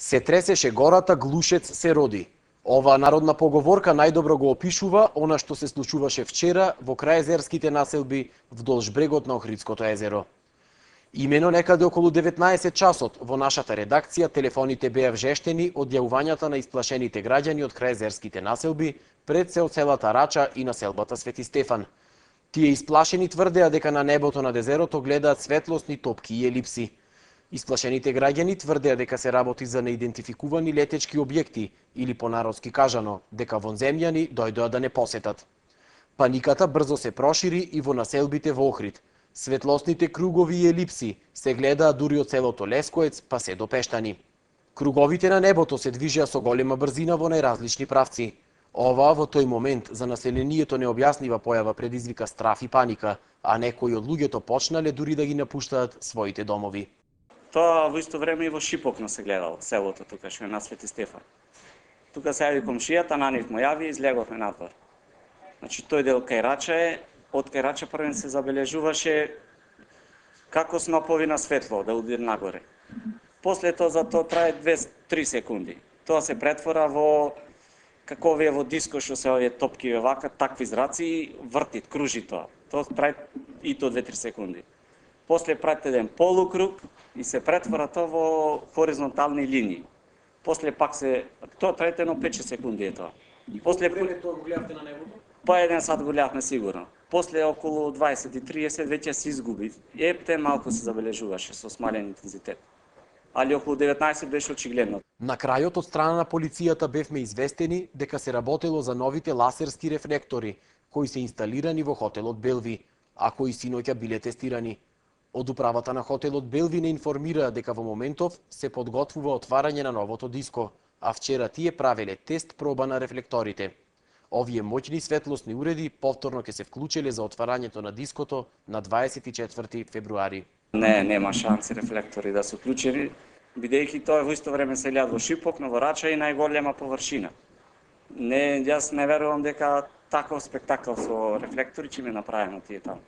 Се тресеше гората, глушец се роди. Оваа народна поговорка најдобро го опишува она што се случуваше вчера во крајезерските населби вдолж брегот на Охридското езеро. Имено некаде околу 19 часот во нашата редакција телефоните беа вжештени од јавувањата на исплашените граѓани од крајезерските населби пред се од селата Рача и населбата Свети Стефан. Тие исплашени тврдеа дека на небото над езерото гледаат светлосни топки и елипси. Исплашените граѓани тврдеа дека се работи за неидентификувани летечки објекти или понародски кажано, дека вонземјани дојдоа да не посетат. Паниката брзо се прошири и во населбите во Охрид. Светлосните кругови и елипси се гледаат дури од селото Лескоец па се до Пештани. Круговите на небото се движеа со голема брзина во најразлични правци. Ова во тој момент за населението необјаснива појава предизвика страф и паника, а некои од луѓето почнале дури да ги напуштаат своите домови. Тоа во исто време и во Шипокно се гледало, селото тука што е на Свети Стефан. Тука се јави комшијата, на нив му јави и излеговме надвор. Значи тој дел кај Рача е, од кај Рача првен се забележуваше како снопови на светло да уди нагоре. После тоа за тоа трае 2-3 секунди. Тоа се претвора во како овие во диско што се овие топки вака, такви зраци и вртит, кружи тоа. Тоа трае и тоа 2-3 секунди. После прати еден полукруг и се претвора тоа во хоризонтални линии. После пак се тоа трае едно 5-6 секунди е тоа. И после време тоа го гледавте на небото? Па еден сат го гледавме сигурно. После околу 20-30 веќе се изгуби. Епте малку се забележуваше со смален интензитет. Али околу 19 беше очигледно. На крајот од страна на полицијата бевме известени дека се работело за новите ласерски рефлектори кои се инсталирани во хотелот Белви, а кои синоќа биле тестирани. Од управата на хотелот Белви не информираа дека во моментов се подготвува отварање на новото диско, а вчера тие правеле тест проба на рефлекторите. Овие моќни светлосни уреди повторно ќе се вклучеле за отварањето на диското на 24 февруари. Не, нема шанси рефлектори да се вклучени, бидејќи тоа во исто време се гледа во Шипокно, во Рача и најголема површина. Не, јас не верувам дека таков спектакл со рефлектори ќе ме направено тие таму.